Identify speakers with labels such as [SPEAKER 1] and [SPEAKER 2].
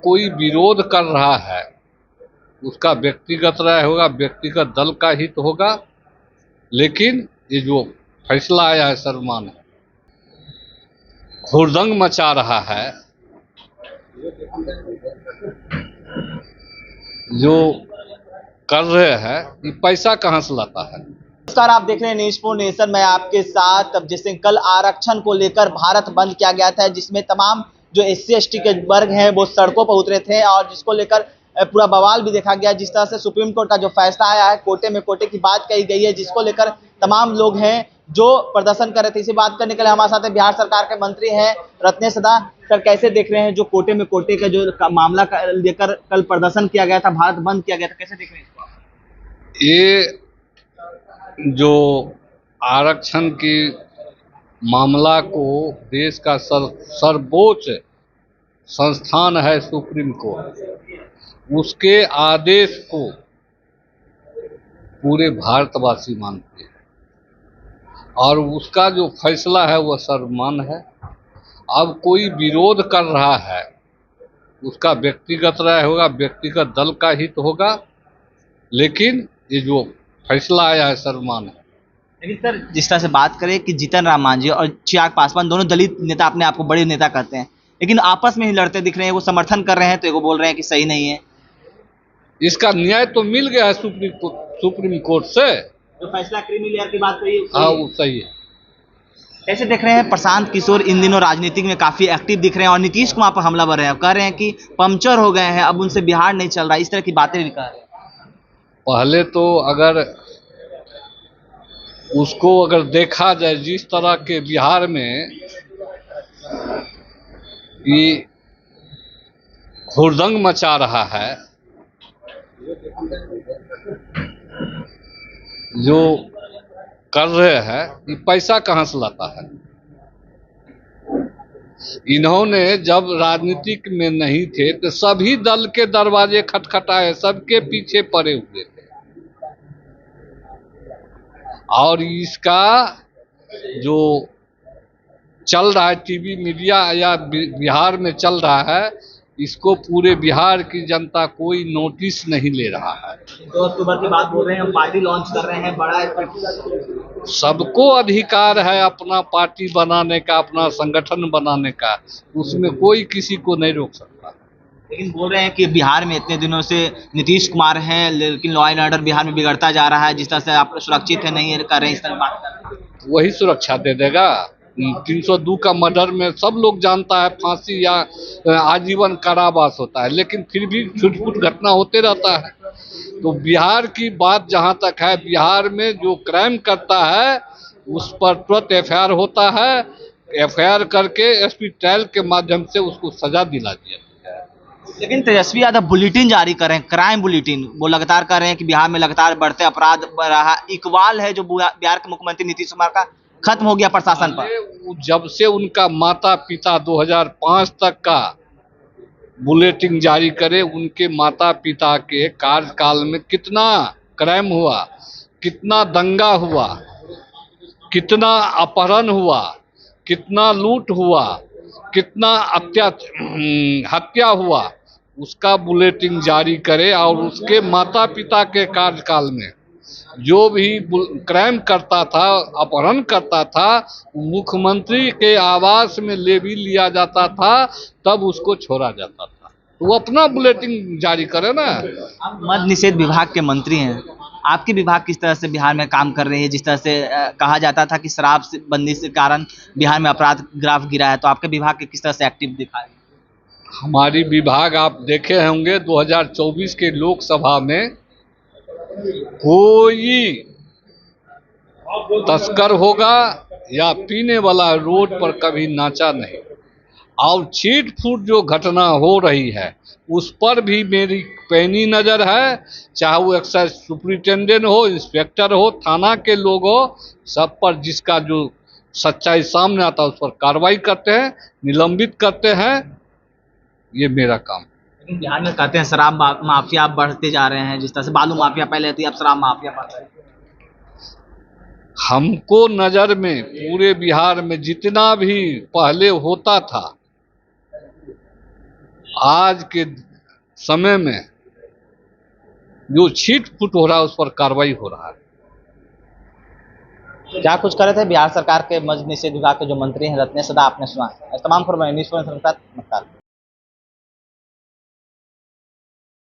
[SPEAKER 1] कोई विरोध कर रहा है उसका व्यक्तिगत राय होगा, व्यक्तिगत दल का हित होगा, लेकिन ये जो फैसला आया है सर्वमान्य, हुड़दंग मचा रहा है। जो कर रहे हैं ये पैसा कहाँ से लाता है।
[SPEAKER 2] नमस्कार, आप देख रहे हैं न्यूज़ फॉर नेशन। मैं आपके साथ। अब जैसे कल आरक्षण को लेकर भारत बंद किया गया था, जिसमें तमाम जो SC ST के वर्ग हैं वो सड़कों पर उतरे थे और जिसको लेकर पूरा बवाल भी देखा गया। जिस तरह से सुप्रीम कोर्ट का जो फैसला आया है, कोटे की बात कही गई है, जिसको लेकर तमाम लोग हैं जो प्रदर्शन कर रहे थे। इसी बात करने के लिए हमारे साथ बिहार सरकार के मंत्री हैं रत्नेश सदा। सर, कैसे देख रहे हैं जो कोटे का जो मामला लेकर कल प्रदर्शन किया गया था, भारत बंद किया गया था, कैसे देख रहे हैं इसको?
[SPEAKER 1] ये जो आरक्षण की मामला को देश का सर्वोच्च संस्थान है सुप्रीम कोर्ट, उसके आदेश को पूरे भारतवासी मानते हैं और उसका जो फैसला है वह सर्वमान्य है। अब कोई विरोध कर रहा है उसका व्यक्तिगत राय होगा, व्यक्तिगत दल का हित होगा, लेकिन ये जो फैसला आया है सर्वमान्य है।
[SPEAKER 2] लेकिन सर, जिस तरह से बात करें कि जीतन राम मांझी और चिराग पासवान दोनों दलित नेता अपने आप को बड़े नेता कहते हैं, लेकिन आपस में ही लड़ते दिख रहे हैं। वो समर्थन कर रहे हैं तो एगो बोल रहे हैं कि सही नहीं है।
[SPEAKER 1] इसका न्याय तो मिल गया है सुप्रीम कोर्ट से।
[SPEAKER 2] जो फैसला क्रीमी लेयर की बात कही,
[SPEAKER 1] हाँ, वो सही है।
[SPEAKER 2] कैसे देख रहे हैं? प्रशांत किशोर इन दिनों राजनीति में काफी एक्टिव दिख रहे हैं और नीतीश कुमार पर हमलावर हैं, कह रहे हैं कि पंक्चर हो गए हैं, अब उनसे बिहार नहीं चल रहा। इस तरह की बातें भी कह रहे हैं।
[SPEAKER 1] पहले तो अगर उसको देखा जाए जिस तरह के बिहार में ये हुड़दंग मचा रहा है, जो कर रहे हैं ये पैसा कहाँ से लाता है। इन्होंने जब राजनीतिक में नहीं थे तो सभी दल के दरवाजे खटखटाए, सबके पीछे पड़े हुए थे और इसका जो चल रहा है टीवी मीडिया या बिहार में चल रहा है, इसको पूरे बिहार की जनता कोई नोटिस नहीं ले रहा है।
[SPEAKER 2] 2 अक्टूबर की बात बोल रहे हैं, हम पार्टी लॉन्च कर रहे हैं, बड़ा
[SPEAKER 1] सबको अधिकार है अपना पार्टी बनाने का, अपना संगठन बनाने का, उसमें कोई किसी को नहीं रोक सकता।
[SPEAKER 2] लेकिन बोल रहे हैं कि बिहार में इतने दिनों से नीतीश कुमार हैं, लेकिन लॉ एंड ऑर्डर बिहार में बिगड़ता जा रहा है। जिस तरह से आप सुरक्षित है नहीं कर रहे हैं, इस तरह बात कर रहे हैं।
[SPEAKER 1] वही सुरक्षा दे देगा। 302 का मर्डर में सब लोग जानता है फांसी या आजीवन कारावास होता है, लेकिन फिर भी छुटपुट घटना होते रहता है। तो बिहार की बात जहां तक है, बिहार में जो क्राइम करता है उस पर तुरंत FIR होता है। FIR करके SP ट्रायल के माध्यम से उसको सजा दिला दिया है।
[SPEAKER 2] लेकिन तेजस्वी यादव बुलेटिन जारी कर रहे हैं, क्राइम बुलेटिन, वो लगातार कर रहे हैं कि बिहार में लगातार बढ़ते अपराध बढ़ रहा। इकबाल है जो बिहार के मुख्यमंत्री नीतीश कुमार का, खत्म हो गया प्रशासन पर।
[SPEAKER 1] जब से उनका माता पिता 2005 तक का बुलेटिन जारी करे, उनके माता पिता के कार्यकाल में कितना क्राइम हुआ, कितना दंगा हुआ, कितना अपहरण हुआ, कितना लूट हुआ, कितना हत्या हुआ, उसका बुलेटिन जारी करे। और उसके माता पिता के कार्यकाल में जो भी क्राइम करता था, अपहरण करता था, मुख्यमंत्री के आवास में ले भी लिया जाता था, तब उसको छोड़ा जाता था। वो अपना बुलेटिन जारी करे ना।
[SPEAKER 2] आप मद्य निषेध विभाग के मंत्री हैं, आपके विभाग किस तरह से बिहार में काम कर रही है? जिस तरह से कहा जाता था कि शराब बंदी के कारण बिहार में अपराध ग्राफ गिरा है, तो आपके विभाग के किस तरह से एक्टिव दिखा रही है?
[SPEAKER 1] हमारी विभाग आप देखे होंगे 2024 के लोकसभा में कोई तस्कर होगा या पीने वाला रोड पर कभी नाचा नहीं। और छीट फूट जो घटना हो रही है उस पर भी मेरी पैनी नज़र है। चाहे वो एक्साइज सुपरिटेंडेंट हो, इंस्पेक्टर हो, थाना के लोग हो, सब पर जिसका जो सच्चाई सामने आता है उस पर कार्रवाई करते हैं, निलंबित करते हैं। ये मेरा काम।
[SPEAKER 2] लेकिन बिहार में कहते हैं शराब माफिया बढ़ते जा रहे हैं, जिस तरह से बालू माफिया पहले थी, अब शराब माफिया बढ़ रहे हैं।
[SPEAKER 1] हमको नज़र में पूरे बिहार में जितना भी पहले होता था आज के समय में जो छीट फूट हो रहा है उस पर कार्रवाई हो रहा है।
[SPEAKER 2] क्या कुछ कर रहे थे बिहार सरकार के मद्य निषेध विभाग के जो मंत्री हैं रत्नेश सदा, आपने सुना। तमाम खबरें न्यूज़ 4 के साथ। नमस्कार।